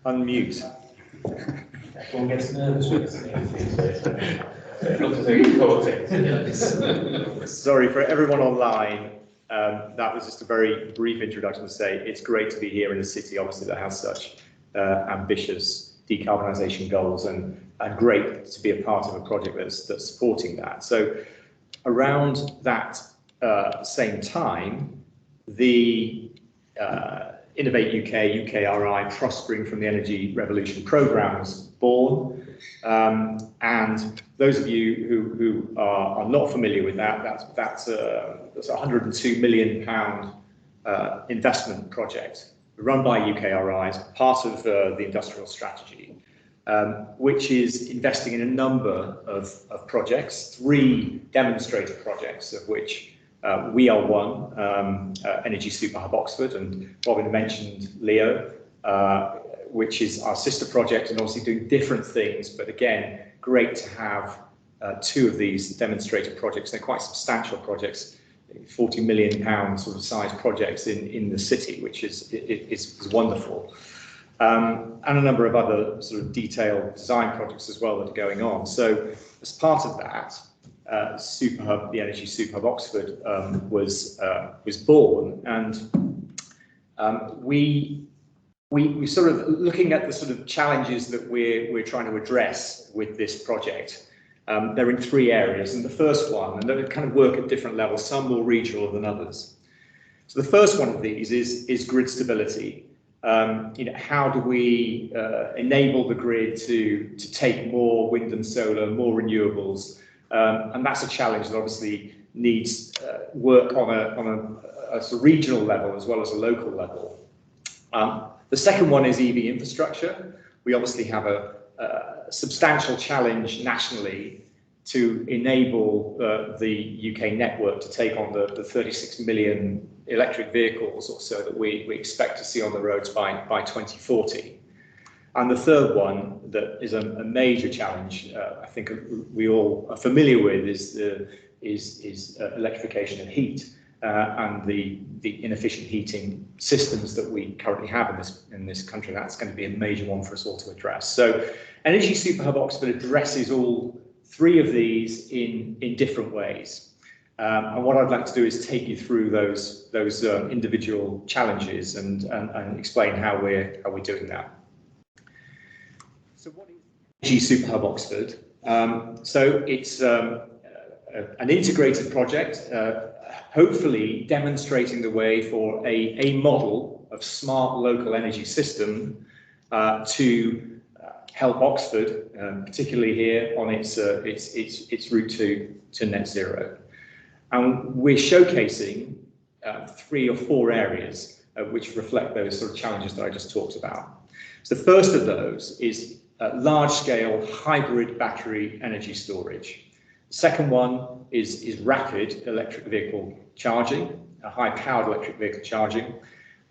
Unmute. Everyone gets nervous with this. Sorry for everyone online. That was just a very brief introduction to say it's great to be here in a city, obviously, that has such ambitious decarbonisation goals, and great to be a part of a project that's supporting that. So around that same time, the Innovate UK, UKRI, Prospering from the Energy Revolution programme was born. And those of you who are not familiar with that, that's a £102 million investment project run by UKRI as part of the industrial strategy, which is investing in a number of projects, 3 demonstrator projects, of which we are one, Energy Superhub Oxford, and Robin mentioned Leo, which is our sister project, and obviously doing different things, but again, great to have 2 of these demonstrator projects. They're quite substantial projects, £40 million sort of size projects in the city, which is wonderful. And a number of other sort of detailed design projects as well that are going on. So as part of that, Superhub, the Energy Superhub Oxford, was born, and we sort of looking at the sort of challenges that we're trying to address with this project. They're in 3 areas, and the first one, and they kind of work at different levels, some more regional than others. So the first one of these is grid stability. How do we enable the grid to take more wind and solar, more renewables? And that's a challenge that obviously needs work on a sort of regional level as well as a local level. The second one is EV infrastructure. We obviously have a substantial challenge nationally to enable the UK network to take on the 36 million electric vehicles or so that we expect to see on the roads by 2040. And the third one that is a major challenge, I think we all are familiar with, is electrification of heat and the inefficient heating systems that we currently have in this country. That's going to be a major one for us all to address. So Energy Superhub Oxford addresses all 3 of these in different ways. And what I'd like to do is take you through those individual challenges and explain how we're doing that. So what is Energy Superhub Oxford? So it's an integrated project, hopefully demonstrating the way for a model of smart local energy system to help Oxford, particularly here on its route to net zero. And we're showcasing 3 or 4 areas which reflect those sort of challenges that I just talked about. So the first of those is large-scale hybrid battery energy storage. The second one is rapid electric vehicle charging, high-powered electric vehicle charging,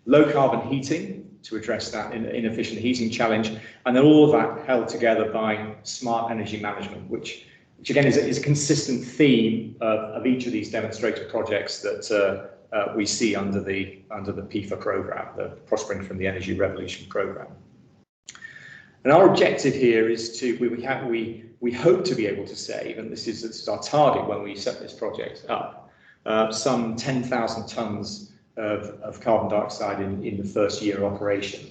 low-carbon heating to address that inefficient heating challenge, and then all of that held together by smart energy management, which again is a consistent theme of each of these demonstrator projects that we see under the PIFA program, the Prospering from the Energy Revolution program. And our objective here is we hope to be able to save, and this is our target when we set this project up, some 10,000 tonnes of carbon dioxide in the first year of operation,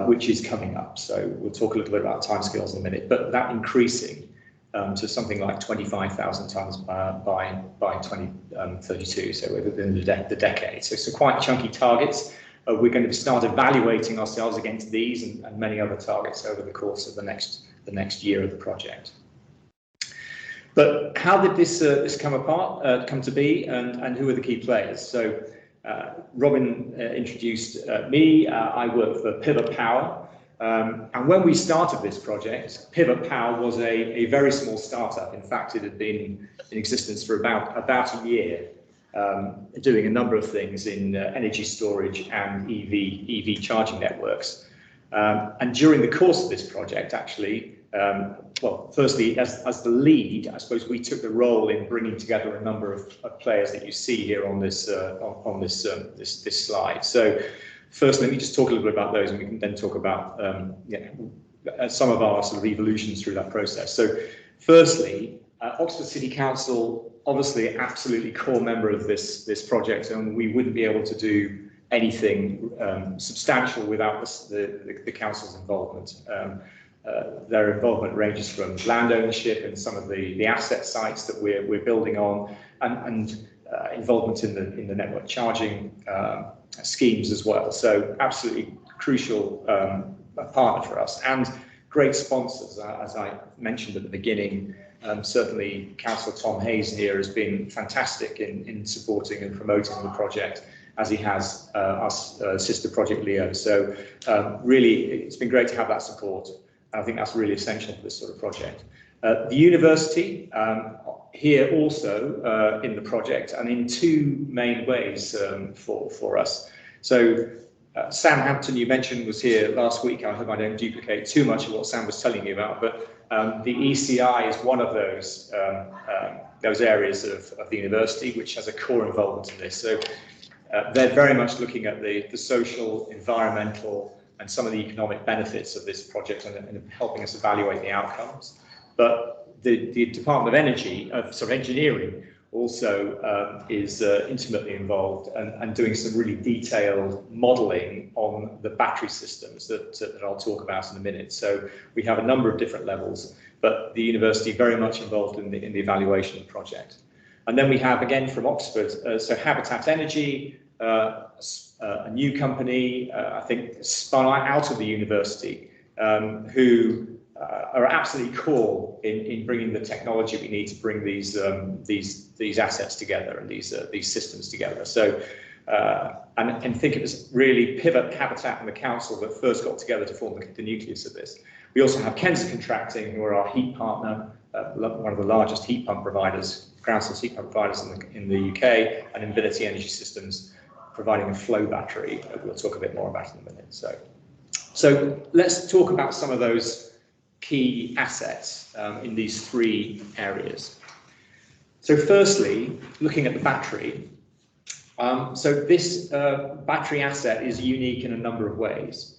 which is coming up. So we'll talk a little bit about timescales in a minute, but that increasing to something like 25,000 tonnes by 2032, so within the decade. So quite chunky targets. We're going to start evaluating ourselves against these and many other targets over the course of the next year of the project. But how did this come to be, and who are the key players? So Robin introduced me. I work for Pivot Power, and when we started this project, Pivot Power was a very small startup. In fact, it had been in existence for about a year, doing a number of things in energy storage and EV charging networks. And during the course of this project, actually, well, firstly, as the lead, I suppose we took the role in bringing together a number of players that you see here on this slide. So First, let me just talk a little bit about those, and we can then talk about some of our sort of evolutions through that process. So firstly, Oxford City Council, obviously absolutely core member of this project, and we wouldn't be able to do anything substantial without the council's involvement. Their involvement ranges from land ownership and some of the asset sites that we're building on, and involvement in the network charging schemes as well. So absolutely crucial partner for us, and great sponsors, as I mentioned at the beginning. Certainly, Councillor Tom Hayes here has been fantastic in supporting and promoting the project, as he has our sister project Leo. So really, it's been great to have that support. I think that's really essential for this sort of project. The university here also in the project, and in two main ways for us. So Sam Hampton, you mentioned, was here last week. I hope I don't duplicate too much of what Sam was telling you about, but the ECI is one of those areas of the university which has a core involvement in this. So they're very much looking at the social, environmental, and some of the economic benefits of this project, and helping us evaluate the outcomes. But the Department of Engineering also is intimately involved and doing some really detailed modelling on the battery systems that I'll talk about in a minute. So we have a number of different levels, but the university very much involved in the evaluation of the project. And then we have, again, from Oxford, so Habitat Energy, a new company, I think spun out of the university, who are absolutely core in bringing the technology we need to bring these assets together and these systems together. So and think it was really Pivot, Habitat, and the council that first got together to form the nucleus of this. We also have Kenza Contracting, who are our heat partner, one of the largest heat pump providers, ground source heat pump providers in the UK, and Infinity Energy Systems, providing a flow battery. We'll talk a bit more about in a minute. So let's talk about some of those key assets in these three areas. So firstly, looking at the battery. So this battery asset is unique in a number of ways.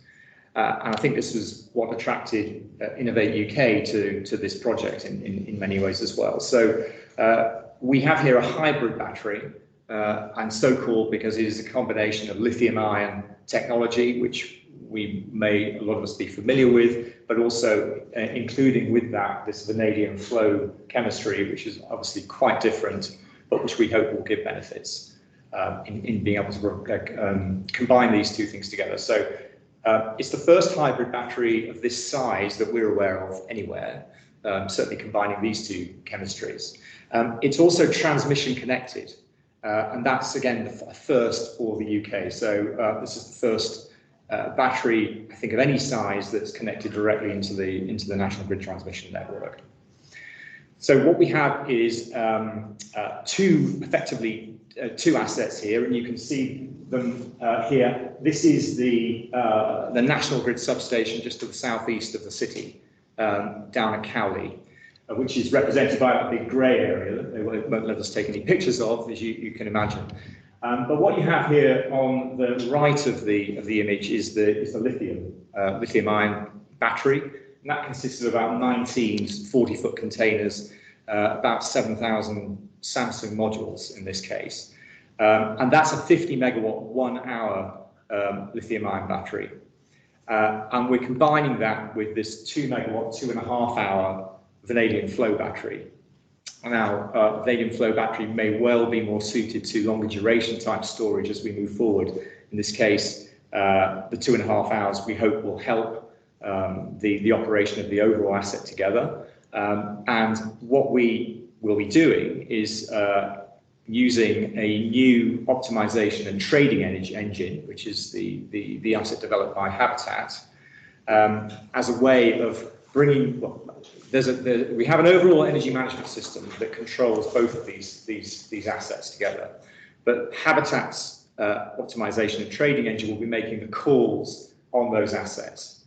And I think this was what attracted Innovate UK to this project in many ways as well. So we have here a hybrid battery, and so called because it is a combination of lithium-ion technology, which a lot of us be familiar with, but also including with that this vanadium flow chemistry, which is obviously quite different, but which we hope will give benefits in being able to combine these two things together. So it's the first hybrid battery of this size that we're aware of anywhere, certainly combining these two chemistries. It's also transmission connected, and that's again the first for the UK. So this is the first battery, I think, of any size that's connected directly into the national grid transmission network. So what we have is two assets here, and you can see them here. This is the national grid substation just to the southeast of the city, down at Cowley, which is represented by that big grey area that they won't let us take any pictures of, as you can imagine. But what you have here on the right of the image is the lithium-ion battery, and that consists of about 19 40-foot containers, about 7,000 Samsung modules in this case, and that's a 50 megawatt 1 hour lithium-ion battery, and we're combining that with this 2 megawatt 2.5 hour vanadium flow battery. Now, vanadium flow battery may well be more suited to longer duration type storage as we move forward. In this case, the 2.5 hours we hope will help the operation of the overall asset together. And what we will be doing is using a new optimization and trading engine, which is the asset developed by Habitat, as a way of bringing. We have an overall energy management system that controls both of these assets together, but Habitat's optimization and trading engine will be making the calls on those assets,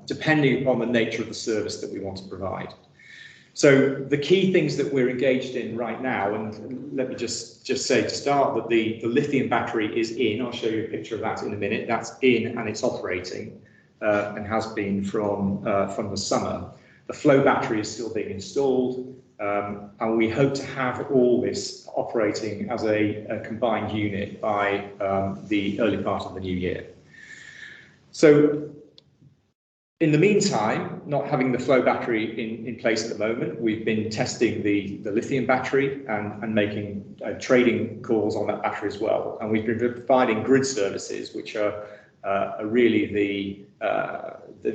depending upon the nature of the service that we want to provide. So the key things that we're engaged in right now, and let me just say to start that the lithium battery is in. I'll show you a picture of that in a minute. That's in and it's operating and has been from the summer. The flow battery is still being installed, and we hope to have all this operating as a combined unit by the early part of the new year. So in the meantime, not having the flow battery in place at the moment, we've been testing the lithium battery and making trading calls on that battery as well. And we've been providing grid services, which are really the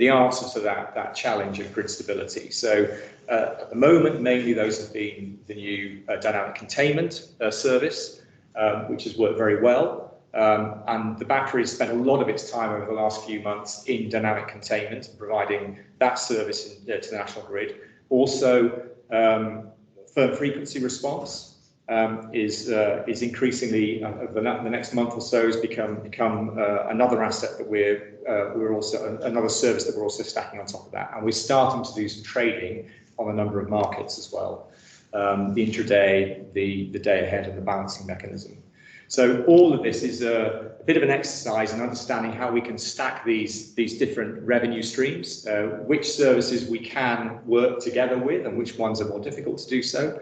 answer to that challenge of grid stability. So at the moment, mainly those have been the new dynamic containment service, which has worked very well. And the battery has spent a lot of its time over the last few months in dynamic containment, providing that service to the national grid. Also, firm frequency response is increasingly over the next month or so has become another asset that we're also another service that we're also stacking on top of that, and we're starting to do some trading on a number of markets as well, the intraday, the day ahead, and the balancing mechanism. So all of this is a bit of an exercise in understanding how we can stack these different revenue streams, which services we can work together with and which ones are more difficult to do so.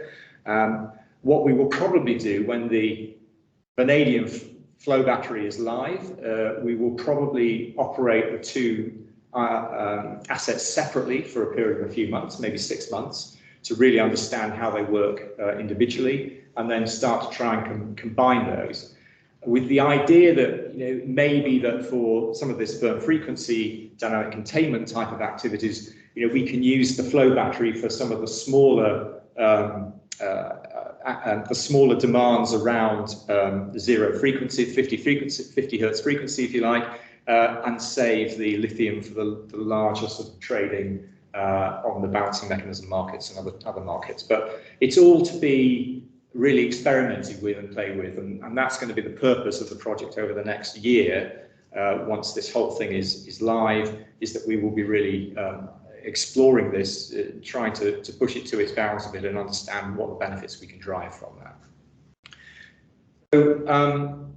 What we will probably do when the vanadium flow battery is live, we will probably operate the two assets separately for a period of a few months, maybe 6 months, to really understand how they work individually, and then start to try and combine those, with the idea that maybe that for some of this firm frequency dynamic containment type of activities, we can use the flow battery for some of the smaller demands around zero frequency, 50 hertz frequency, if you like, and save the lithium for the larger sort of trading on the balancing mechanism markets and other markets. But it's all to be really experimented with and played with, and that's going to be the purpose of the project over the next year. Once this whole thing is live, is that we will be really exploring this, trying to push it to its bounds a bit and understand what the benefits we can drive from that. So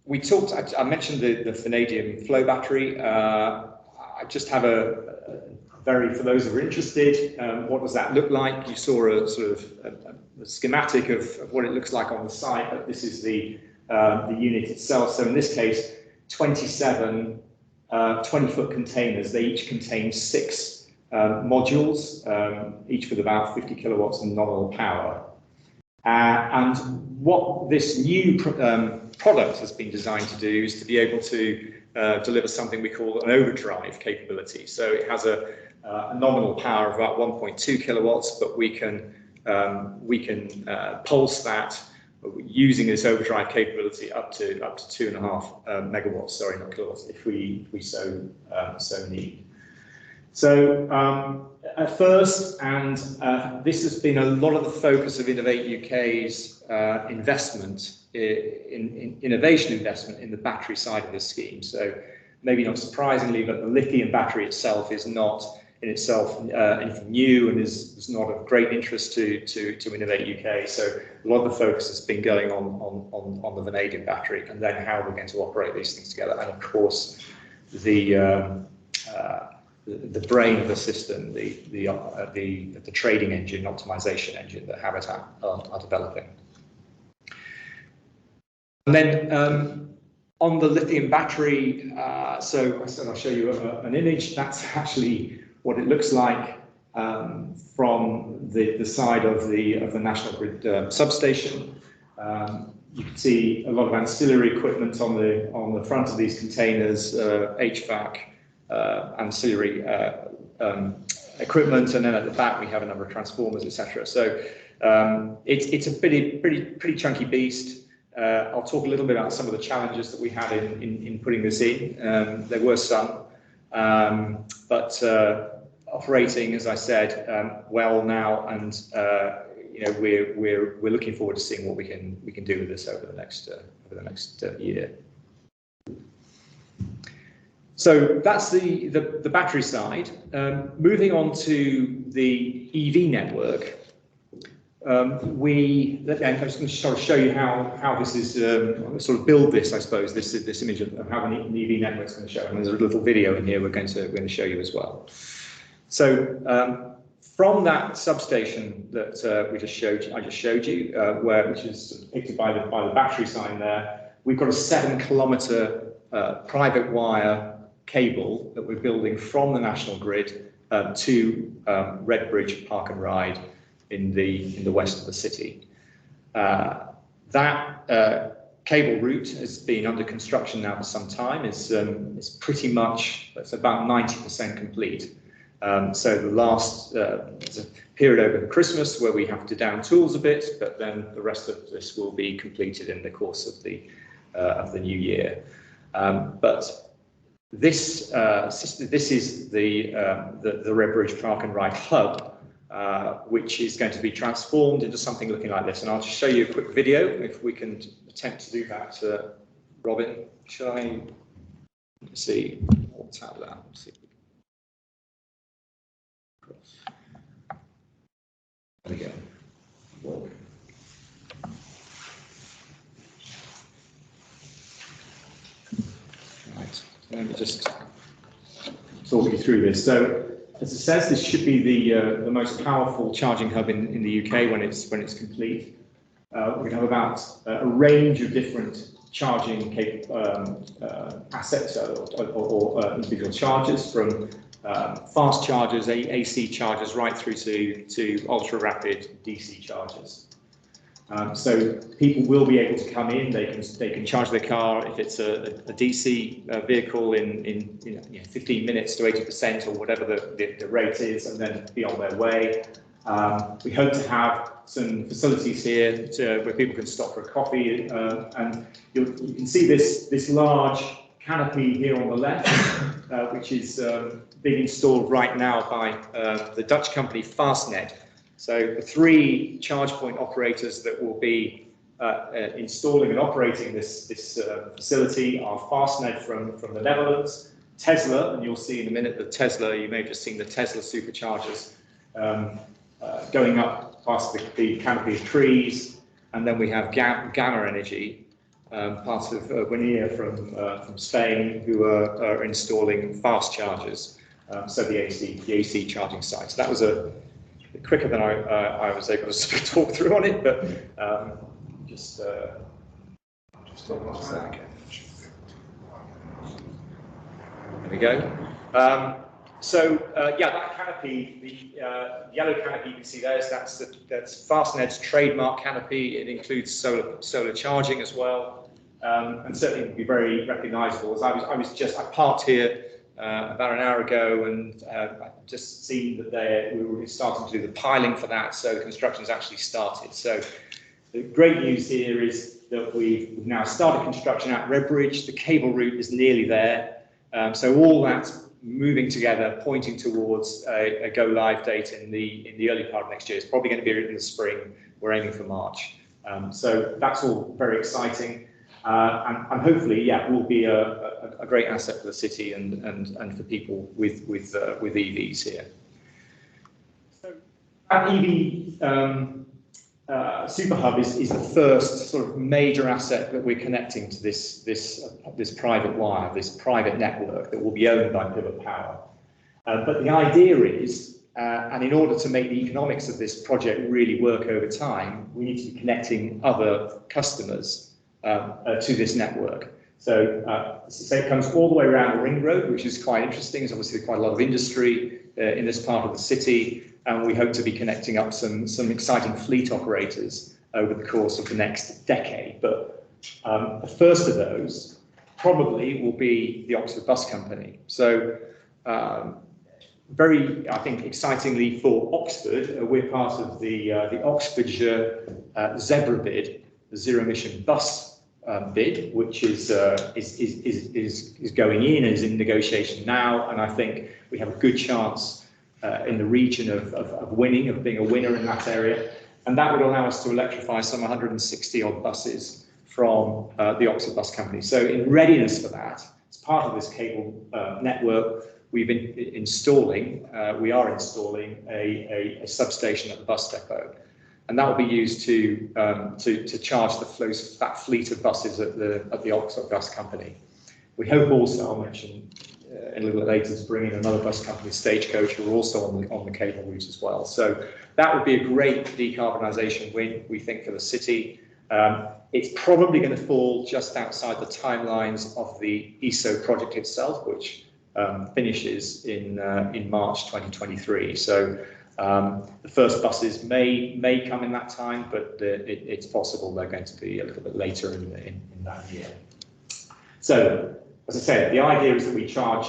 we talked, I mentioned the vanadium flow battery. I just have for those who are interested, what does that look like? You saw a sort of a schematic of what it looks like on the site, but this is the unit itself. So in this case, 27 20-foot containers. They each contain 6 modules, each with about 50 kilowatts of nominal power. And what this new product has been designed to do is to be able to deliver something we call an overdrive capability. So it has a nominal power of about 1.2 kilowatts, but we can pulse that using this overdrive capability up to 2.5 megawatts. Sorry, not kilowatts. If we so need. So at first, and this has been a lot of the focus of Innovate UK's investment in innovation investment in the battery side of the scheme. So maybe not surprisingly, but the lithium battery itself is not in itself anything new, and is not of great interest to Innovate UK. So a lot of the focus has been going on the vanadium battery, and then how we're going to operate these things together, and of course the brain of the system, the trading engine, optimization engine that Habitat are developing. And then on the lithium battery, so I said I'll show you an image. That's actually what it looks like from the side of the National Grid substation. You can see a lot of ancillary equipment on the front of these containers, HVAC, ancillary equipment, and then at the back we have a number of transformers, etc. So it's a pretty chunky beast. I'll talk a little bit about some of the challenges that we had in putting this in. There were some, but operating, as I said, well now, and we're looking forward to seeing what we can do with this over the next year. So that's the battery side. Moving on to the EV network, I'm just going to sort of show you how this is, sort of build this, I suppose, this image of how the EV network is going to show. And there's a little video in here we're going to show you as well. So from that substation that I just showed you, which is depicted by the battery sign there, we've got a 7-kilometre private wire cable that we're building from the national grid to Redbridge Park and Ride in the west of the city. That cable route has been under construction now for some time. It's pretty much, it's about 90% complete. So the last there's a period over Christmas where we have to down tools a bit, but then the rest of this will be completed in the course of the new year. But this is the Redbridge Park and Ride hub, which is going to be transformed into something looking like this. And I'll just show you a quick video if we can attempt to do that. Robin, shall I see? What's out of that? Let's see. There we go. Right, so let me just talk you through this. So, as it says, this should be the most powerful charging hub in the UK when it's complete. We have about a range of different charging assets or individual chargers, from fast chargers, AC chargers, right through to ultra rapid DC chargers. So people will be able to come in. They can charge their car if it's a DC vehicle in 15 minutes to 80% or whatever the rate is, and then be on their way. We hope to have some facilities here where people can stop for a coffee, and you can see this large canopy here on the left, which is being installed right now by the Dutch company Fastnet. So the 3 charge point operators that will be installing and operating this facility are Fastnet from the Netherlands, Tesla, and you'll see in a minute that Tesla, you may have just seen the Tesla superchargers going up past the canopy of trees, and then we have Gamma Energy, part of Vanadium from Spain, who are installing fast chargers, so the AC charging site. So that was quicker than I was able to talk through on it, but just talk about that again. There we go. Yeah, that canopy, the yellow canopy you can see there, that's Fastnet's trademark canopy. It includes solar charging as well, and certainly would be very recognisable. As I parked here about an hour ago, and I've just seen that we were starting to do the piling for that, so the construction's actually started. So the great news here is that we've now started construction at Redbridge. The cable route is nearly there, so all that's moving together, pointing towards a go live date in the early part of next year. It's probably going to be in the spring. We're aiming for March. So that's all very exciting. And hopefully, yeah, will be a great asset for the city and for people with EVs here. So that EV Superhub is the first sort of major asset that we're connecting to this private wire, this private network that will be owned by Pivot Power. But the idea is, and in order to make the economics of this project really work over time, we need to be connecting other customers to this network. So it comes all the way around the ring road, which is quite interesting. There's obviously quite a lot of industry in this part of the city, and we hope to be connecting up some exciting fleet operators over the course of the next decade. But the first of those probably will be the Oxford Bus Company. So very, I think, excitingly for Oxford, we're part of the Oxfordshire Zebra bid, the zero emission bus bid, which is going in, is in negotiation now, and I think we have a good chance in the region of winning, of being a winner in that area, and that would allow us to electrify some 160 odd buses from the Oxford Bus Company. So in readiness for that, as part of this cable network, we are installing a substation at the bus depot, and that will be used to charge that fleet of buses at the Oxford Bus Company. We hope also, I'll mention a little bit later, to bring in another bus company, Stagecoach, who are also on the cable route as well. So that would be a great decarbonisation win, we think, for the city. It's probably going to fall just outside the timelines of the ESO project itself, which finishes in March 2023. So the first buses may come in that time, but it's possible they're going to be a little bit later in that year. So, as I said, the idea is that we charge,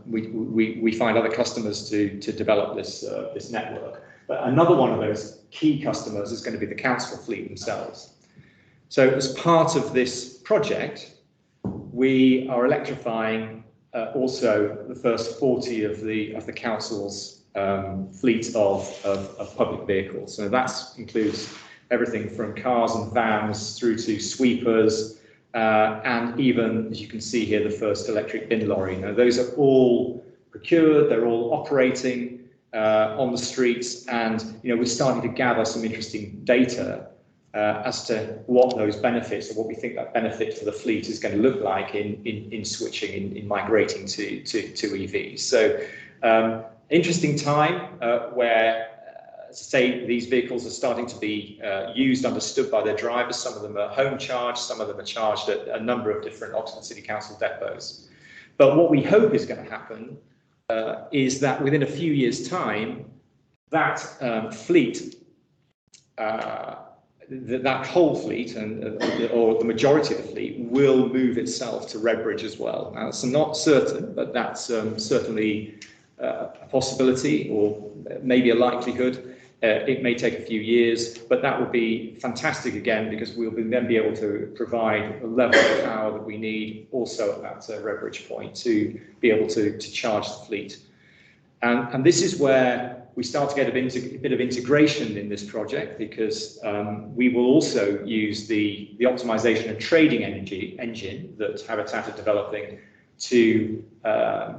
we find other customers to develop this network. But another one of those key customers is going to be the council fleet themselves. So, as part of this project, we are electrifying also the first 40 of the council's fleet of public vehicles. So that includes everything from cars and vans through to sweepers, and even, as you can see here, the first electric bin lorry. Now, those are all procured, they're all operating on the streets, and we're starting to gather some interesting data as to what those benefits, or what we think that benefit for the fleet is going to look like in switching, in migrating to EVs. So, interesting time where, as I say, these vehicles are starting to be used, understood by their drivers. Some of them are home charged, some of them are charged at a number of different Oxford City Council depots. But what we hope is going to happen is that within a few years' time, that fleet, that whole fleet, or the majority of the fleet, will move itself to Redbridge as well. Now, it's not certain, but that's certainly a possibility, or maybe a likelihood. It may take a few years, but that would be fantastic again, because we'll then be able to provide the level of power that we need also at that Redbridge point to be able to charge the fleet. And this is where we start to get a bit of integration in this project, because we will also use the optimization and trading engine that Habitat are developing to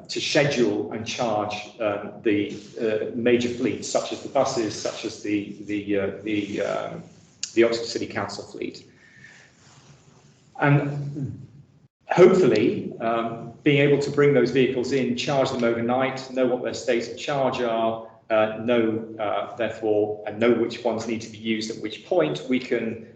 schedule and charge the major fleets, such as the buses, such as the Oxford City Council fleet. And hopefully, being able to bring those vehicles in, charge them overnight, know what their states of charge are, therefore, and know which ones need to be used at which point, we can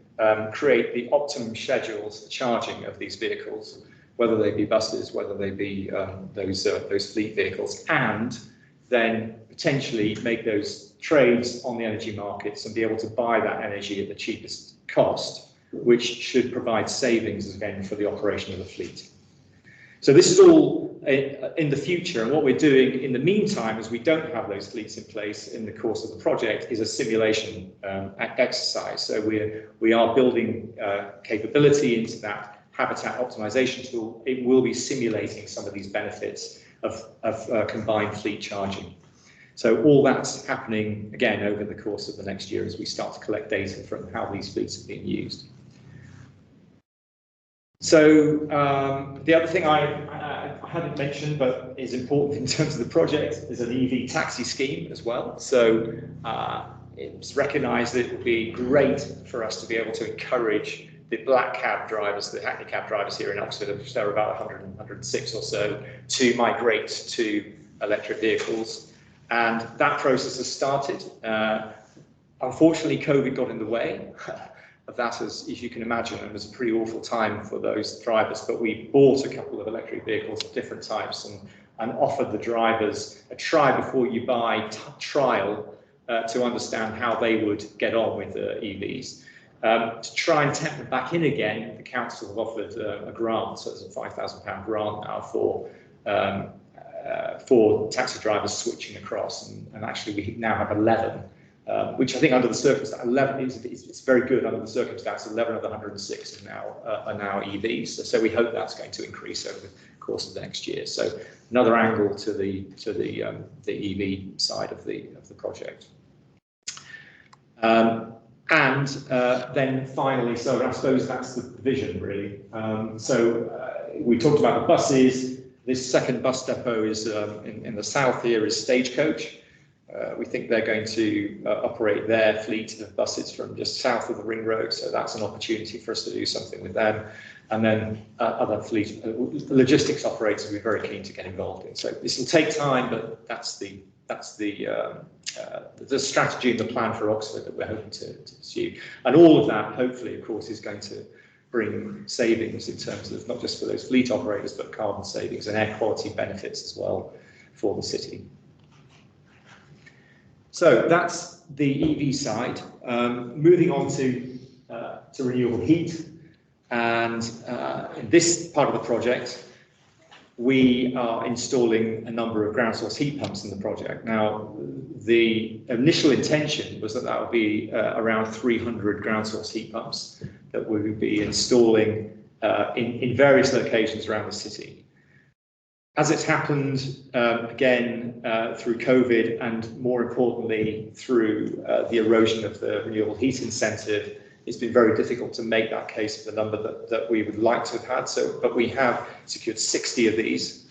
create the optimum schedules for charging of these vehicles, whether they be buses, whether they be those fleet vehicles, and then potentially make those trades on the energy markets and be able to buy that energy at the cheapest cost, which should provide savings again for the operation of the fleet. So this is all in the future, and what we're doing in the meantime, as we don't have those fleets in place in the course of the project, is a simulation exercise. So we are building capability into that Habitat optimization tool. It will be simulating some of these benefits of combined fleet charging. So all that's happening again over the course of the next year as we start to collect data from how these fleets are being used. So the other thing I hadn't mentioned, but is important in terms of the project, is an EV taxi scheme as well. So it's recognised that it would be great for us to be able to encourage the black cab drivers, the hackney cab drivers here in Oxford, there are about 100, 106 or so, to migrate to electric vehicles. And that process has started. Unfortunately, COVID got in the way of that, as you can imagine. It was a pretty awful time for those drivers, but we bought a couple of electric vehicles of different types and offered the drivers a try before you buy trial to understand how they would get on with the EVs. To try and tempt them back in again, the council have offered a grant, so it's a £5,000 grant now for taxi drivers switching across, and actually we now have 11, which I think under the circumstances, 11 it's very good under the circumstances. 11 of the 106 are now EVs, so we hope that's going to increase over the course of the next year. So another angle to the EV side of the project. And then finally, so I suppose that's the vision really. we talked about the buses. This second bus depot is in the south here is Stagecoach. We think they're going to operate their fleet of buses from just south of the ring road, so that's an opportunity for us to do something with them. And then other fleet logistics operators we're very keen to get involved in. So this will take time, but that's the strategy and the plan for Oxford that we're hoping to pursue. And all of that, hopefully, of course, is going to bring savings in terms of not just for those fleet operators, but carbon savings and air quality benefits as well for the city. So that's the EV side. Moving on to renewable heat. And in this part of the project, we are installing a number of ground source heat pumps in the project. Now, the initial intention was that would be around 300 ground source heat pumps that we would be installing in various locations around the city. As it's happened, again, through COVID and more importantly, through the erosion of the renewable heat incentive, it's been very difficult to make that case for the number that we would like to have had. So, but we have secured 60 of these,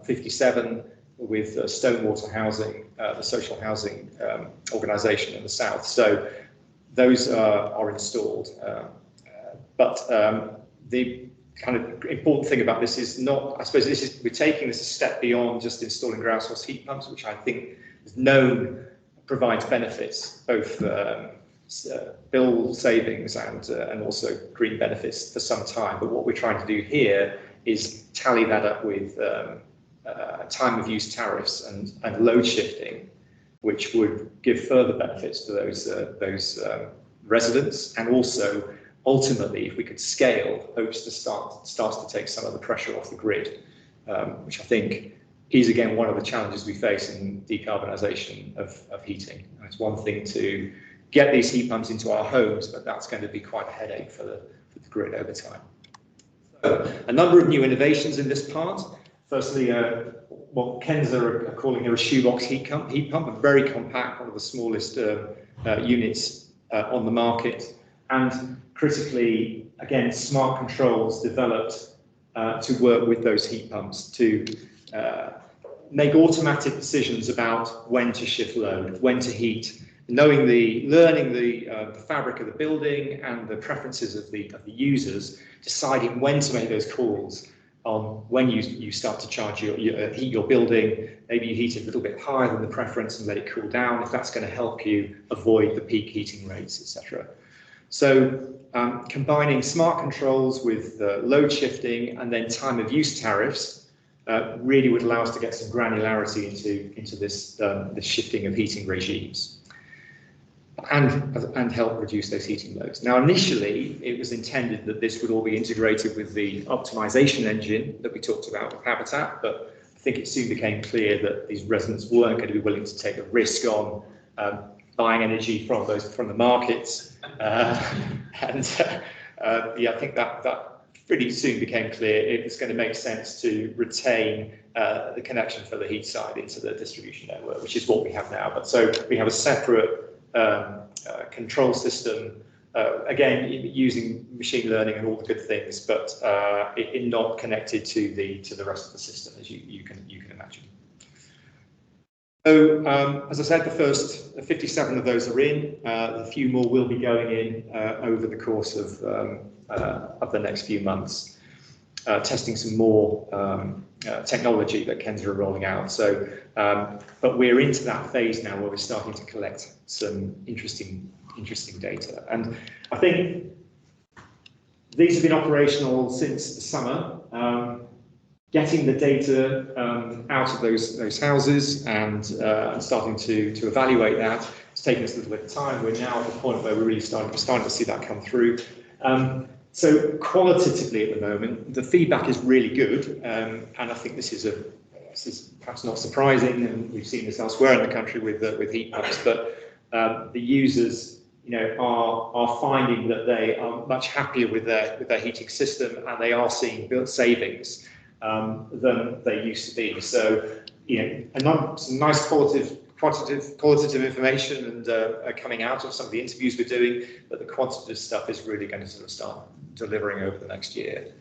57 with Stonewater Housing, the social housing organisation in the south. So those are installed. But the kind of important thing about this is not, I suppose we're taking this a step beyond just installing ground source heat pumps, which I think is known provides benefits, both bill savings and also green benefits for some time. But what we're trying to do here is tally that up with time of use tariffs and load shifting, which would give further benefits to those residents, and also ultimately, if we could scale, hopes to starts to take some of the pressure off the grid, which I think is again one of the challenges we face in decarbonisation of heating. And it's one thing to get these heat pumps into our homes, but that's going to be quite a headache for the grid over time. So, a number of new innovations in this part. Firstly, what Kenza are calling here a shoebox heat pump, a very compact, one of the smallest units on the market. And critically, again, smart controls developed to work with those heat pumps to make automatic decisions about when to shift load, when to heat, learning the fabric of the building and the preferences of the users, deciding when to make those calls on when you start to heat your building. Maybe you heat it a little bit higher than the preference and let it cool down if that's going to help you avoid the peak heating rates, etc. So combining smart controls with load shifting and then time of use tariffs really would allow us to get some granularity into this shifting of heating regimes and help reduce those heating loads. Now, initially, it was intended that this would all be integrated with the optimization engine that we talked about with Habitat, but I think it soon became clear that these residents weren't going to be willing to take a risk on buying energy from the markets, I think that pretty soon became clear it was going to make sense to retain the connection for the heat side into the distribution network, which is what we have now. But so we have a separate control system, again using machine learning and all the good things, but not connected to the rest of the system, as you can imagine. So, as I said, the first 57 of those are in. A few more will be going in over the course of the next few months, testing some more technology that Kenza are rolling out. So, but we're into that phase now where we're starting to collect some interesting data. And I think these have been operational since the summer. Getting the data out of those houses and starting to evaluate that, it's taken us a little bit of time. We're now at the point where we're really starting to see that come through. So qualitatively at the moment, the feedback is really good, and I think this is perhaps not surprising, and we've seen this elsewhere in the country with heat pumps. But the users, are finding that they are much happier with their heating system, and they are seeing built savings than they used to be. So, some nice qualitative information and coming out of some of the interviews we're doing, but the quantitative stuff is really going to sort of start delivering over the next year.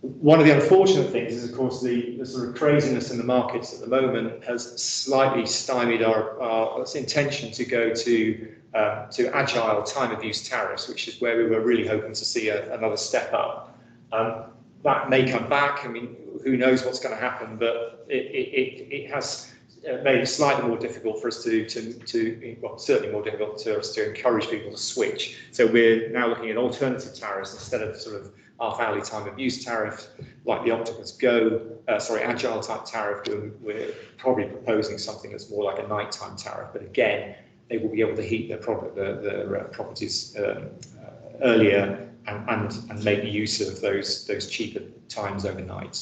One of the unfortunate things is, of course, the sort of craziness in the markets at the moment has slightly stymied our intention to go to agile time of use tariffs, which is where we were really hoping to see another step up. That may come back. I mean, who knows what's going to happen, but it has made it slightly more difficult for us well, certainly more difficult for us to encourage people to switch. So we're now looking at alternative tariffs instead of sort of half-hourly time of use tariff, like the Octopus Go, agile type tariff. We're probably proposing something that's more like a nighttime tariff, but again, they will be able to heat their properties earlier and make use of those cheaper times overnight.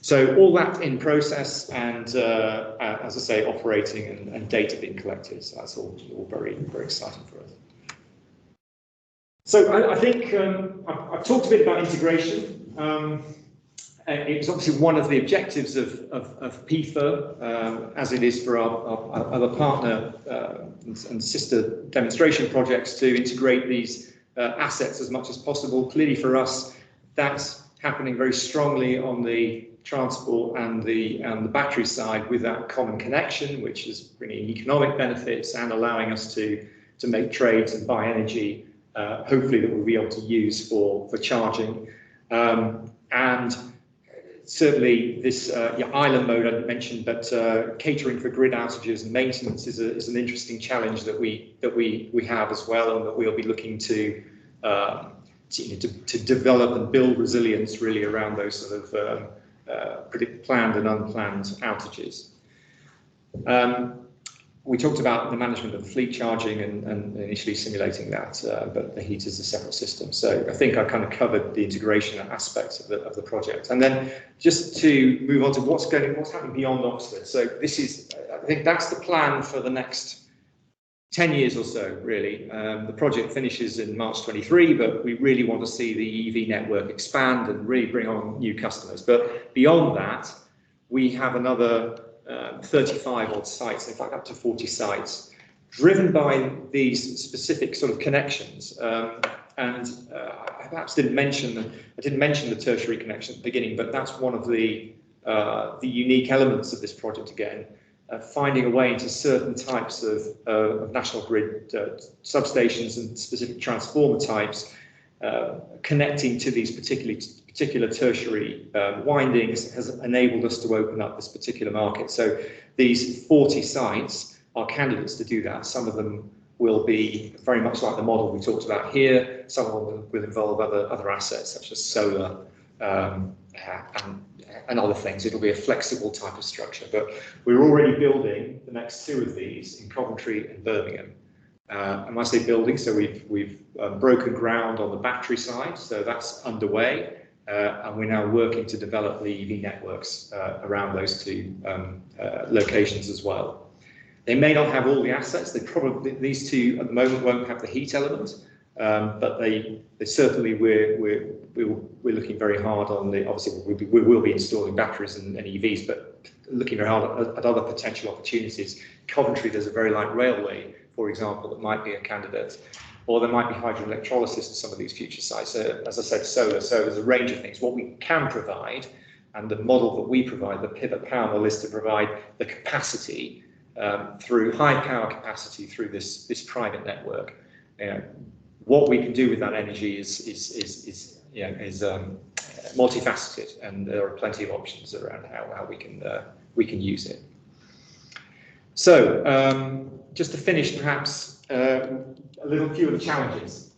So all that in process, and as I say, operating and data being collected. So that's all very, very exciting for us. So I think I've talked a bit about integration. It's obviously one of the objectives of PIFA, as it is for our other partner and sister demonstration projects, to integrate these assets as much as possible. Clearly for us, that's happening very strongly on the transport and the battery side with that common connection, which is bringing economic benefits and allowing us to make trades and buy energy, hopefully that we'll be able to use for charging. And certainly this island mode I mentioned, but catering for grid outages and maintenance is an interesting challenge that we have as well, and that we'll be looking to develop and build resilience really around those sort of planned and unplanned outages. We talked about the management of the fleet charging and initially simulating that, but the heat is a separate system. So I think I kind of covered the integration aspects of the project. And then just to move on to what's happening beyond Oxford. So this is, I think that's the plan for the next 10 years or so, really. The project finishes in March 23, but we really want to see the EV network expand and really bring on new customers. But beyond that, we have another 35 odd sites, in fact up to 40 sites, driven by these specific sort of connections. I perhaps didn't mention the tertiary connection at the beginning, but that's one of the unique elements of this project again. Finding a way into certain types of national grid substations and specific transformer types, connecting to these particular tertiary windings has enabled us to open up this particular market. So these 40 sites are candidates to do that. Some of them will be very much like the model we talked about here. Some of them will involve other assets such as solar and other things. It'll be a flexible type of structure, but we're already building the next two of these in Coventry and Birmingham. And when I say building, so we've broken ground on the battery side, so that's underway, and we're now working to develop the EV networks around those two locations as well. They may not have all the assets. These two at the moment won't have the heat element, but they certainly we're looking very hard on the, obviously we will be installing batteries and EVs, but looking very hard at other potential opportunities. Coventry, there's a very light railway, for example, that might be a candidate, or there might be hydroelectrolysis at some of these future sites. As I said, solar. So there's a range of things. What we can provide, and the model that we provide, the pivot power model, is to provide the capacity through high power capacity through this private network. What we can do with that energy is multifaceted, and there are plenty of options around how we can use it. So just to finish, perhaps a few of the challenges.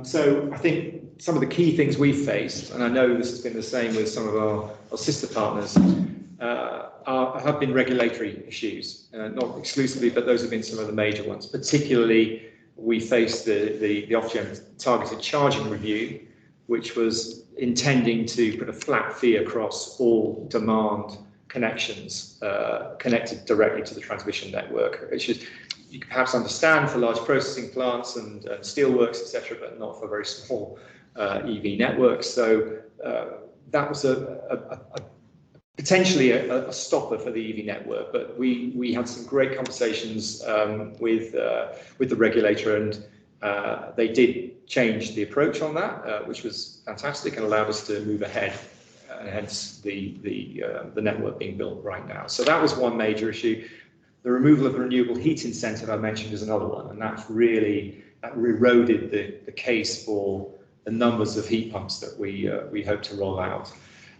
So I think some of the key things we've faced, and I know this has been the same with some of our sister partners, have been regulatory issues, not exclusively, but those have been some of the major ones. Particularly, we faced the Ofgem targeted charging review, which was intending to put a flat fee across all demand connections connected directly to the transmission network, which is, you can perhaps understand for large processing plants and steelworks, etc., but not for very small EV networks. So that was potentially a stopper for the EV network. But we had some great conversations with the regulator, and they did changed the approach on that, which was fantastic and allowed us to move ahead, and hence the network being built right now. So that was one major issue. The removal of the renewable heat incentive I mentioned is another one, and that eroded the case for the numbers of heat pumps that we hope to roll out,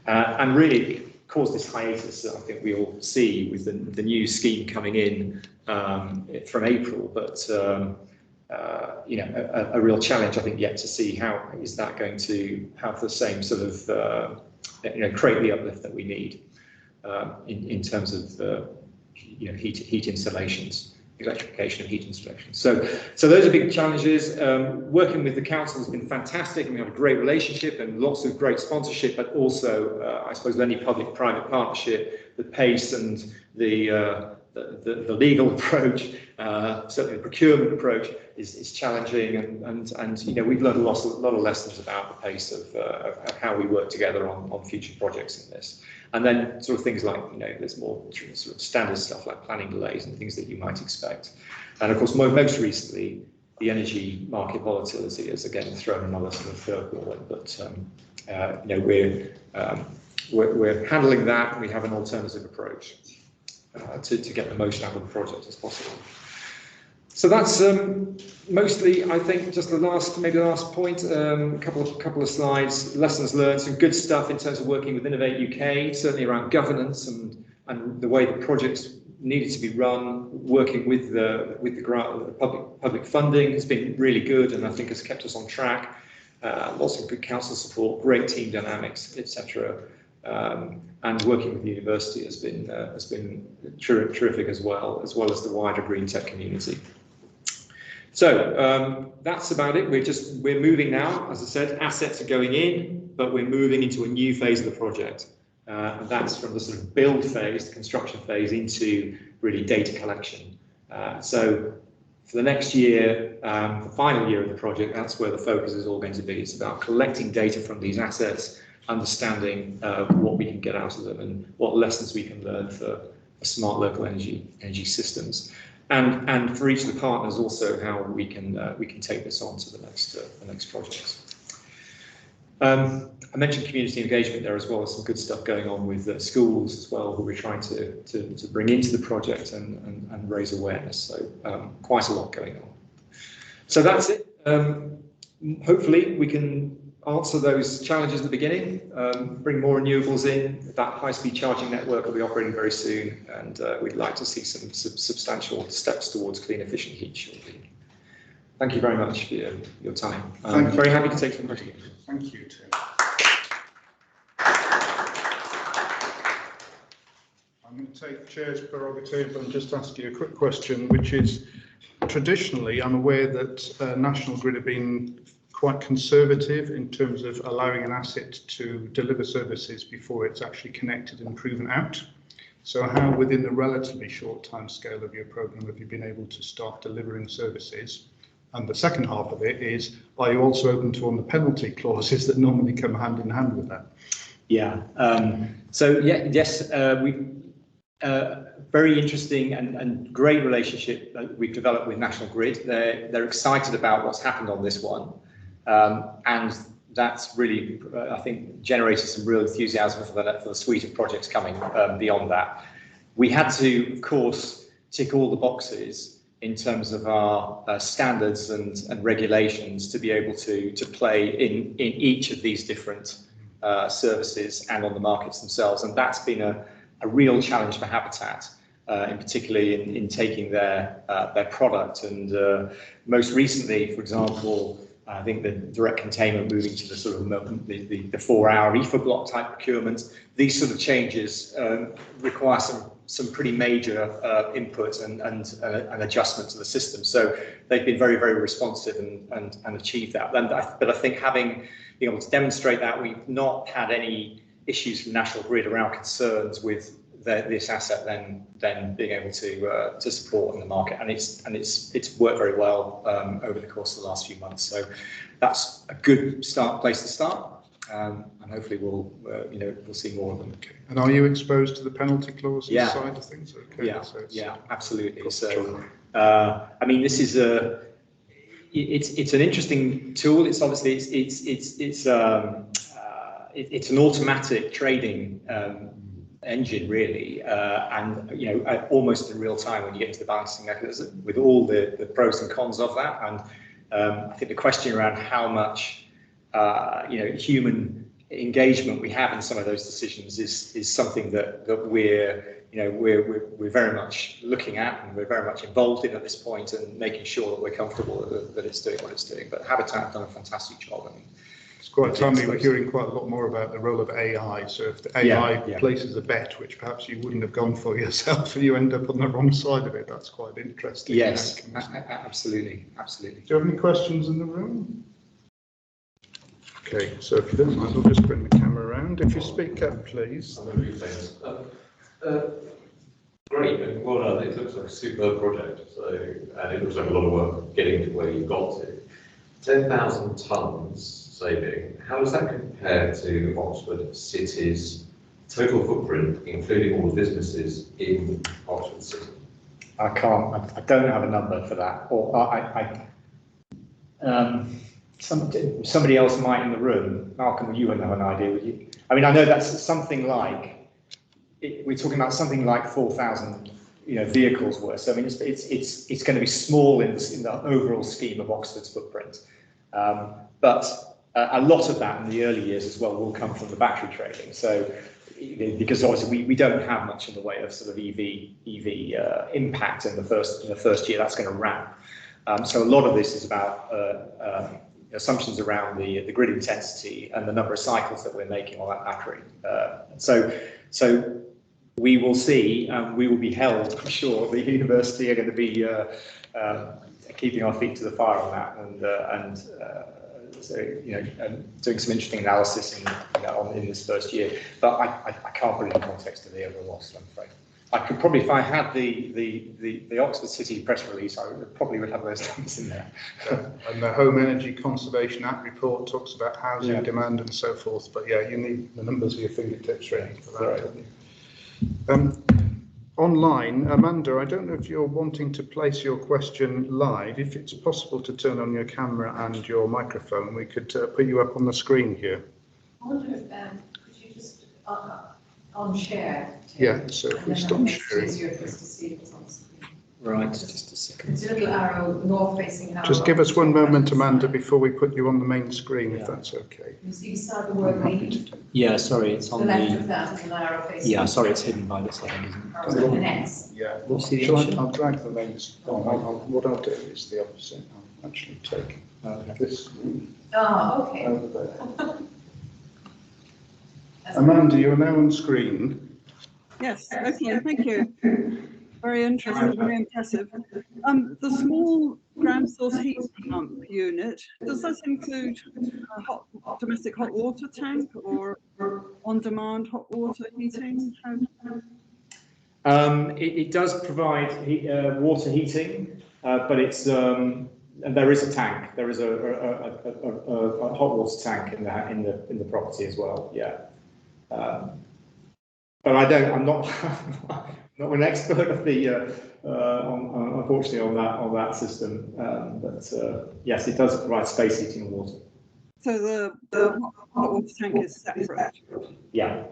and really caused this hiatus that I think we all see with the new scheme coming in from April, but a real challenge I think yet to see how is that going to have the same sort of create the uplift that we need in terms of heat installations, electrification of heat installations. So those are big challenges. Working with the council has been fantastic, and we have a great relationship and lots of great sponsorship, but also I suppose any public-private partnership, the pace and the legal approach, certainly the procurement approach is challenging, and we've learned a lot of lessons about the pace of how we work together on future projects in this. And then sort of things like, there's more sort of standard stuff like planning delays and things that you might expect. And of course, most recently, the energy market volatility has again thrown another sort of curveball in. But we're handling that, and we have an alternative approach to get the most out of the project as possible. So that's mostly, I think, just the last point. A couple of slides, lessons learned, some good stuff in terms of working with Innovate UK, certainly around governance and the way the projects needed to be run. Working with the grant, public funding has been really good, and I think has kept us on track. Lots of good council support, great team dynamics, etc. And working with the university has been terrific as well as the wider green tech community. So that's about it. We're moving now, as I said, assets are going in, but we're moving into a new phase of the project. And that's from the sort of build phase, the construction phase, into really data collection. So for the next year, the final year of the project, that's where the focus is all going to be. It's about collecting data from these assets, understanding what we can get out of them and what lessons we can learn for smart local energy systems. And for each of the partners also how we can take this on to the next projects. I mentioned community engagement there as well. There's some good stuff going on with schools as well, who we're trying to bring into the project and raise awareness. So quite a lot going on. So that's it. Hopefully we can answer those challenges at the beginning, bring more renewables in. That high-speed charging network will be operating very soon, and we'd like to see some substantial steps towards clean, efficient heat shortly. Thank you very much for your time. I'm very happy to take some questions. Thank you, Tim. I'm going to take the chair's prerogative and just ask you a quick question, which is, traditionally, I'm aware that National Grid have been quite conservative in terms of allowing an asset to deliver services before it's actually connected and proven out. So how, within the relatively short time scale of your programme, have you been able to start delivering services? And the second half of it is, are you also open to on the penalty clauses that normally come hand in hand with that? Yeah. Yes, we very interesting and great relationship that we've developed with National Grid. They're excited about what's happened on this one. And that's really, I think, generated some real enthusiasm for the suite of projects coming beyond that. We had to, of course, tick all the boxes in terms of our standards and regulations to be able to play in each of these different services and on the markets themselves. And that's been a real challenge for Habitat, in particularly in taking their product. And most recently, for example, I think the direct containment moving to the sort of the 4-hour EFA block type procurement. These sort of changes require some pretty major input and adjustment to the system. So they've been very, very responsive and achieved that. But I think being able to demonstrate that, we've not had any issues from National Grid around concerns with this asset then being able to support in the market, and it's worked very well over the course of the last few months. So that's a good place to start, and hopefully we'll see more of them. Okay. And are you exposed to the penalty clauses side of things? Okay. Yeah, absolutely. So I mean, this is it's an interesting tool. It's obviously it's an automatic trading engine, really, and almost in real time when you get into the balancing mechanism with all the pros and cons of that. And I think the question around how much human engagement we have in some of those decisions is something that we're very much looking at, and we're very much involved in at this point, and making sure that we're comfortable that it's doing what it's doing. But Habitat have done a fantastic job. I mean, it's quite timely. We're hearing quite a lot more about the role of AI. So if the AI places a bet, which perhaps you wouldn't have gone for yourself, and you end up on the wrong side of it, that's quite interesting. Yes, absolutely. Do you have any questions in the room? Okay, so if you don't mind, I'll just bring the camera around. If you speak up, please. Great, and well done. It looks like a superb project. So, and it looks like a lot of work getting to where you got to. 10,000 tonnes saving. How does that compare to Oxford City's total footprint, including all the businesses in Oxford City? I don't have a number for that. Or somebody else might in the room. Malcolm, you wouldn't have an idea, would you? I mean, I know that's something like, we're talking about something like 4,000, vehicles worth. So I mean, it's going to be small in the overall scheme of Oxford's footprint, but a lot of that in the early years as well will come from the battery trading. So because obviously we don't have much in the way of sort of EV impact in the first year. That's going to ramp. So a lot of this is about assumptions around the grid intensity and the number of cycles that we're making on that battery. So we will see, we will be held, for sure. The university are going to be keeping our feet to the fire on that, and doing some interesting analysis in this first year. But I can't put it in context of the overall loss, I'm afraid. I could probably, if I had the Oxford City press release, I probably would have those numbers in there. And the Home Energy Conservation Act report talks about housing demand and so forth. But yeah, you need the numbers at your fingertips really for that. Right. Online, Amanda, I don't know if you're wanting to place your question live. If it's possible to turn on your camera and your microphone, we could put you up on the screen here. I wonder if could you just on share? Yeah, so if we stop sharing. It's easier for us to see what's on the screen. Right, just a second. It's a little arrow, north facing arrow. Just give us one moment, Amanda, before we put you on the main screen, if that's okay. You see beside the word lead? Yeah, sorry, it's on the left of that is an arrow facing. Yeah, sorry, it's hidden by this thing, isn't it? Or an X. Yeah. I'll drag the mains on. What I'll do is the opposite. I'll actually take this okay. over there. Amanda, you're now on screen. Yes, okay, thank you. Very interesting, very impressive. The small ground source heat pump unit, does that include a domestic hot water tank or on-demand hot water heating? It does provide water heating, but it's there is a tank. There is a hot water tank in the property as well. Yeah. But I'm not an expert of the unfortunately on that system. But yes, it does provide space heating and water. So the hot water tank is separate. Yeah.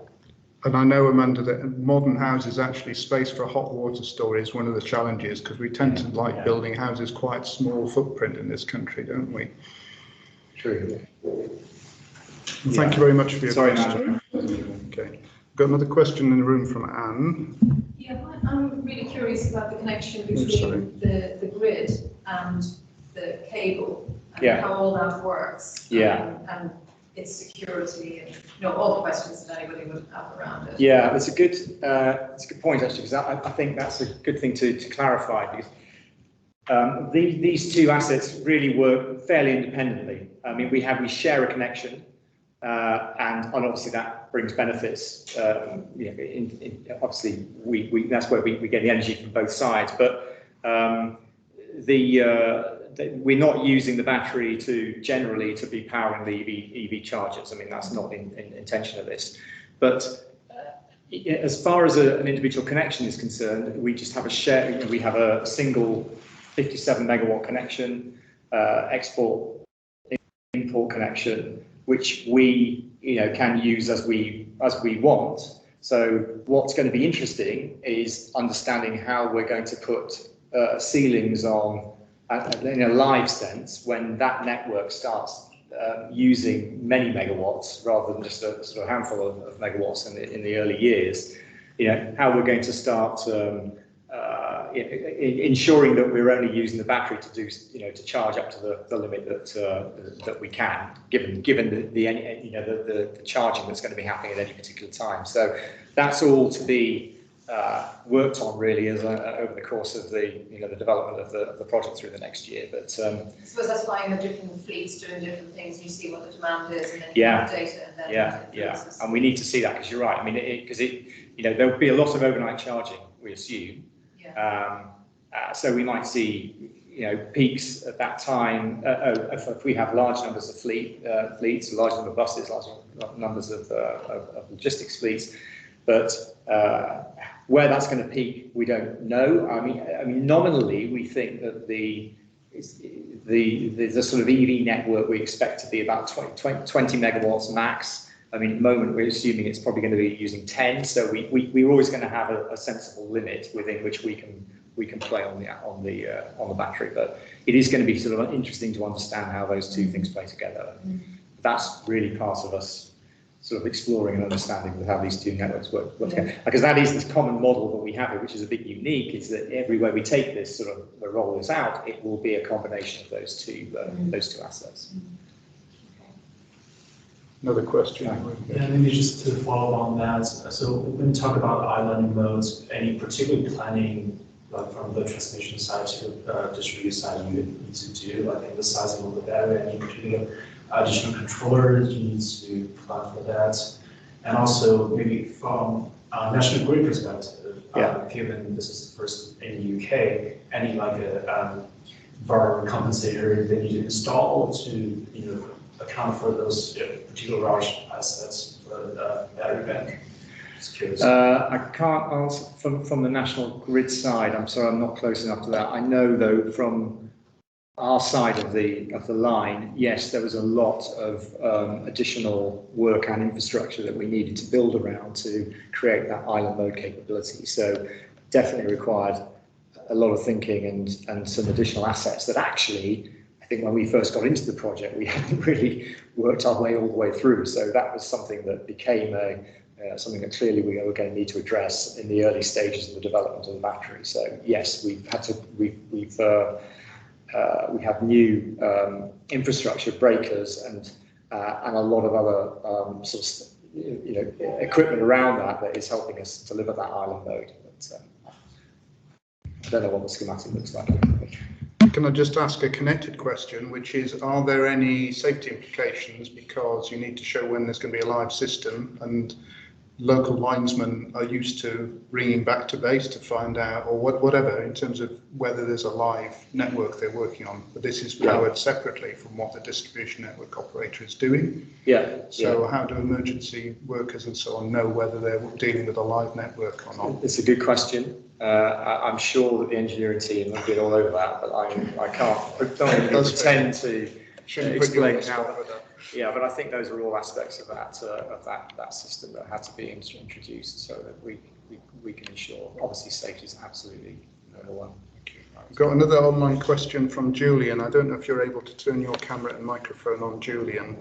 And I know, Amanda, that modern houses actually space for hot water storage is one of the challenges, because we tend to like building houses quite small footprint in this country, don't we? True. Thank you very much for your question. Okay. Got another question in the room from Anne. Yeah, I'm really curious about the connection between the grid and the cable, and how all that works. And its security, and all the questions that anybody would have around it. Yeah, it's a good point actually, because I think that's a good thing to clarify, because these two assets really work fairly independently. I mean, we share a connection. And obviously that brings benefits. Obviously, that's where we get the energy from both sides. But we're not using the battery generally to be powering the EV chargers. I mean, that's not in intention of this. But as far as an individual connection is concerned, we just have a share. We have a single 57 megawatt connection. export import connection, which we can use as we want. So what's going to be interesting is understanding how we're going to put ceilings on in a live sense when that network starts using many megawatts rather than just a sort of handful of megawatts in the early years. How we're going to start ensuring that we're only using the battery to do, to charge up to the limit that we can, given the charging that's going to be happening at any particular time. So that's all to be worked on really as over the course of the development of the project through the next year. But I suppose that's why the different fleets doing different things. You see what the demand is, and then you have data, and then and we need to see that, because you're right. I mean, because there will be a lot of overnight charging, we assume. So we might see peaks at that time if we have large numbers of fleets, large number of buses, large numbers of logistics fleets. But where that's going to peak, we don't know. I mean, nominally, we think that the sort of EV network we expect to be about 20 megawatts max. I mean, at the moment, we're assuming it's probably going to be using 10. So we're always going to have a sensible limit within which we can play on the battery. But it is going to be sort of interesting to understand how those two things play together. That's really part of us sort of exploring and understanding how these two networks work together. Because that is this common model that we have here, which is a bit unique, is that everywhere we take this sort of roll this out, it will be a combination of those two assets. Another question. Yeah, maybe just to follow up on that. So when you talk about island modes, any particular planning, like from the transmission side to the distribution side, you need to do? I think the sizing of the battery, any particular additional controllers you need to plan for that? And also maybe from a national grid perspective, given this is the first in the UK, any like a VAR compensator they need to install to account for those particular large assets for the battery bank? Just curious. I can't answer from the national grid side. I'm sorry, I'm not close enough to that. I know though from our side of the line, yes, there was a lot of additional work and infrastructure that we needed to build around to create that island mode capability. So definitely required a lot of thinking and some additional assets that actually, I think when we first got into the project, we hadn't really worked our way all the way through. So that was something that became something that clearly we were going to need to address in the early stages of the development of the battery. So yes, we have new infrastructure, breakers, and a lot of other sort of equipment around that is helping us deliver that island mode. But I don't know what the schematic looks like. Can I just ask a connected question, which is, are there any safety implications because you need to show when there's going to be a live system, and local linesmen are used to ringing back to base to find out, or whatever, in terms of whether there's a live network they're working on, but this is powered separately from what the distribution network operator is doing. So how do emergency workers and so on know whether they're dealing with a live network or not? It's a good question. I'm sure that the engineering team will get all over that, but I don't pretend to explain how. Yeah, but I think those are all aspects of that system that had to be introduced so that we can ensure. Obviously, safety is absolutely number one. We've got another online question from Julian. I don't know if you're able to turn your camera and microphone on, Julian.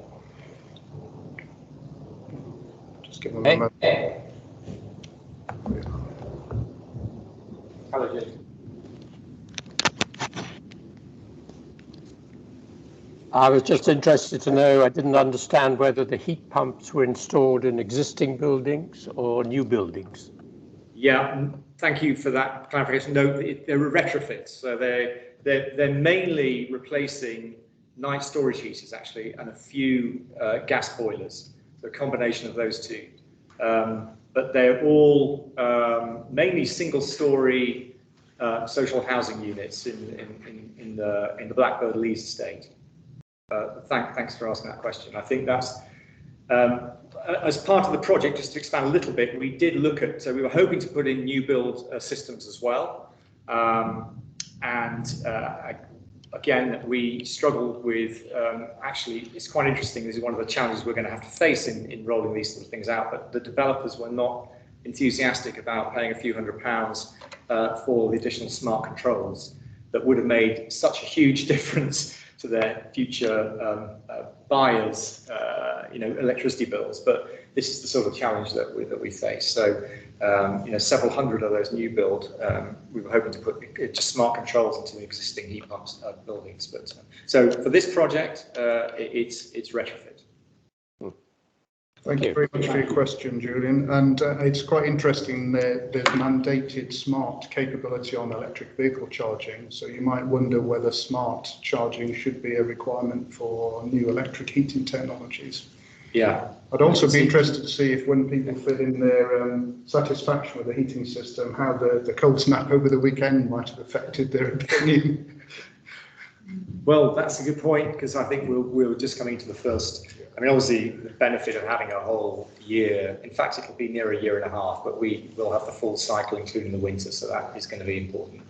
Just give them a moment. Hello, Julian. I was just interested to know, I didn't understand whether the heat pumps were installed in existing buildings or new buildings. Yeah, thank you for that clarification. No, they're retrofits. So they're mainly replacing night storage heaters actually, and a few gas boilers. So a combination of those two. But they're all mainly single-story social housing units in the Blackbird Leys estate. Thanks for asking that question. I think that's as part of the project, just to expand a little bit, we did look at, so we were hoping to put in new build systems as well. And again, we struggle with, actually, it's quite interesting. This is one of the challenges we're going to have to face in rolling these sort of things out, but the developers were not enthusiastic about paying a few £100s for the additional smart controls that would have made such a huge difference to their future buyers, electricity bills. But this is the sort of challenge that we face. So, several hundred of those new build, we were hoping to put just smart controls into the existing heat pumps buildings. But so for this project, it's retrofit. Thank you very much for your question, Julian. And it's quite interesting, there's mandated smart capability on electric vehicle charging. So you might wonder whether smart charging should be a requirement for new electric heating technologies. Yeah. I'd also be interested to see if when people fill in their satisfaction with the heating system, how the cold snap over the weekend might have affected their opinion. Well, that's a good point, because I think we're just coming to the first. I mean, obviously, the benefit of having a whole year, in fact, it'll be near a year and a half, but we will have the full cycle, including the winter, so that is going to be important.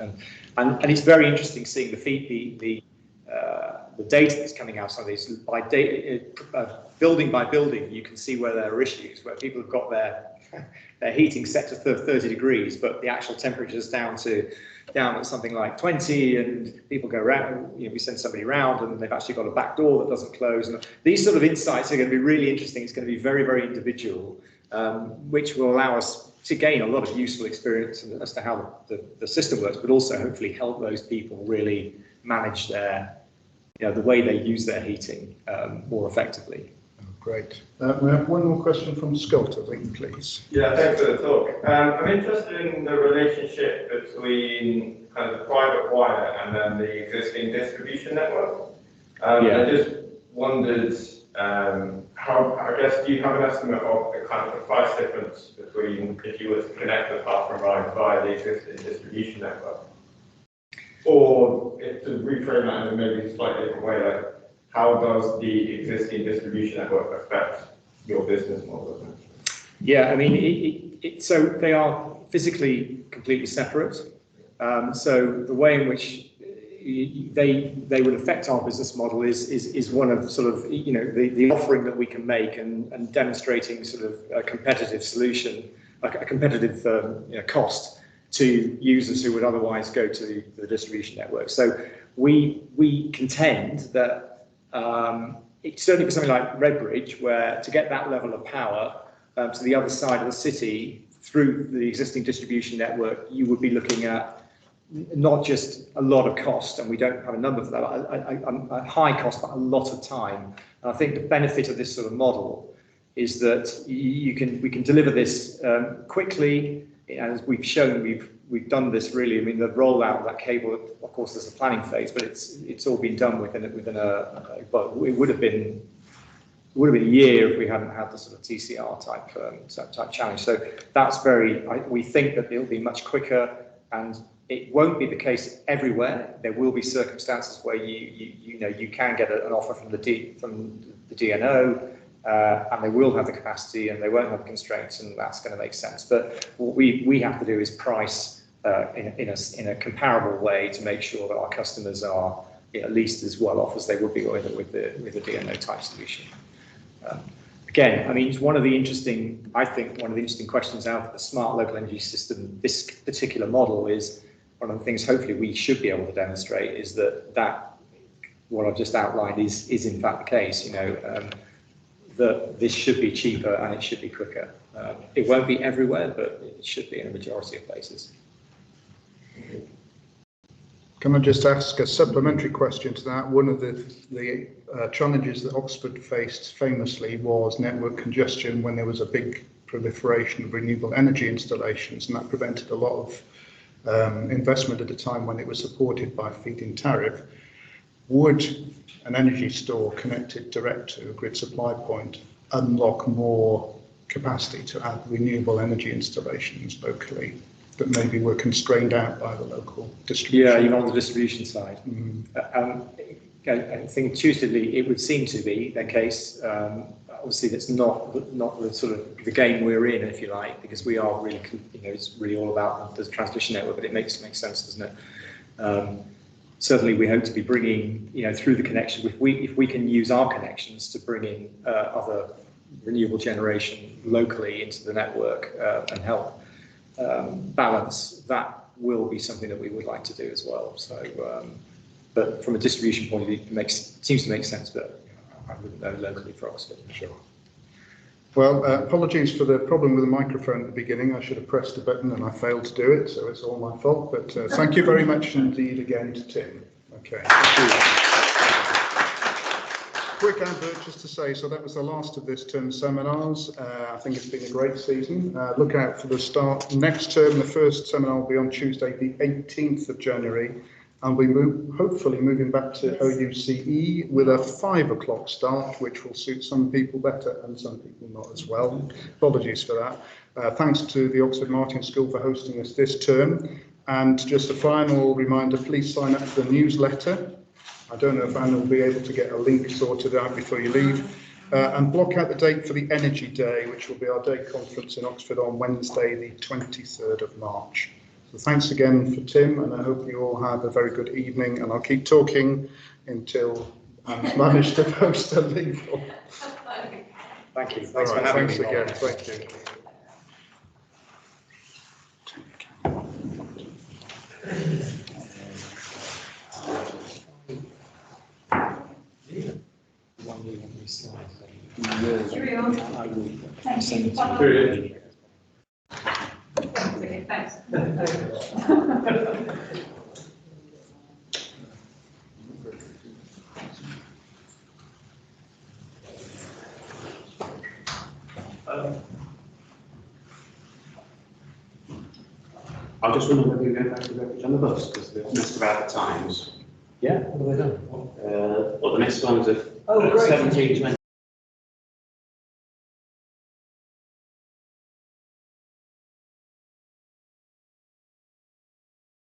And it's very interesting seeing the data that's coming out of these. Building by building, you can see where there are issues, where people have got their heating set to 30 degrees, but the actual temperature is down at something like 20, and people go around, we send somebody around and they've actually got a back door that doesn't close. And these sort of insights are going to be really interesting. It's going to be very, very individual, which will allow us to gain a lot of useful experience as to how the system works, but also hopefully help those people really manage the way they use their heating more effectively. Great. We have one more question from Scott, I think, please. Yeah, thanks for the talk. I'm interested in the relationship between kind of the private wire and then the existing distribution network. I just wondered, do you have an estimate of the kind of the price difference between if you were to connect the platform line via the existing distribution network? Or to reframe that in a maybe slightly different way, like, how does the existing distribution network affect your business model? Yeah, I mean, so they are physically completely separate. So the way in which they would affect our business model is one of sort of, the offering that we can make and demonstrating sort of a competitive solution, like a competitive cost to users who would otherwise go to the distribution network. So we contend that it's certainly for something like Redbridge, where to get that level of power to the other side of the city through the existing distribution network, you would be looking at not just a lot of cost, and we don't have a number for that, a high cost, but a lot of time. And I think the benefit of this sort of model is that we can deliver this quickly. As we've shown, we've done this really. I mean, the rollout of that cable, of course, there's a planning phase, but it's all been done within but it would have been a year if we hadn't had the sort of TCR type challenge. So that's we think that it'll be much quicker, and it won't be the case everywhere. There will be circumstances where you can get an offer from the DNO. And they will have the capacity and they won't have the constraints, and that's going to make sense. But what we have to do is price in a comparable way to make sure that our customers are at least as well off as they would be with a DNO type solution. Again, I mean, it's one of the interesting questions out of the smart local energy system. This particular model is one of the things hopefully we should be able to demonstrate is that what I've just outlined is in fact the case. That this should be cheaper and it should be quicker. It won't be everywhere, but it should be in a majority of places. Can I just ask a supplementary question to that? One of the challenges that Oxford faced famously was network congestion when there was a big proliferation of renewable energy installations, and that prevented a lot of investment at a time when it was supported by feed-in tariff. Would an energy store connected direct to a grid supply point unlock more capacity to add renewable energy installations locally that maybe were constrained out by the local distribution? Yeah, even on the distribution side. I think intuitively it would seem to be the case. Obviously, that's not the sort of the game we're in, if you like, because we are really, it's really all about the transmission network. But it makes sense, doesn't it? certainly we hope to be bringing, through the connection, if we can use our connections to bring in other renewable generation locally into the network and help balance, that will be something that we would like to do as well. So, but from a distribution point of view, it seems to make sense, but I wouldn't know locally for Oxford. Sure. Well, apologies for the problem with the microphone at the beginning. I should have pressed the button and I failed to do it, so it's all my fault. But thank you very much indeed again to Tim. Okay. Quick advert just to say, so that was the last of this term's seminars. I think it's been a great season. Look out for the start next term. The first seminar will be on Tuesday, the 18th of January. And we hopefully moving back to OUCE with a 5 o'clock start, which will suit some people better and some people not as well. Apologies for that. Thanks to the Oxford Martin School for hosting us this term. And just a final reminder, please sign up for the newsletter. I don't know if Anne will be able to get a link sorted out before you leave. And block out the date for the Energy Day, which will be our day conference in Oxford on Wednesday, the 23rd of March. So thanks again for Tim, and I hope you all have a very good evening, and I'll keep talking until I've managed to post a link. Thank you. Thanks for having me again. Thank you. Thank you. Okay, thanks. I just wonder whether you go back to Refuge on the bus, because they've messed about the times. Yeah, what have they done? Well, the next one's at Oh, great. 17:20.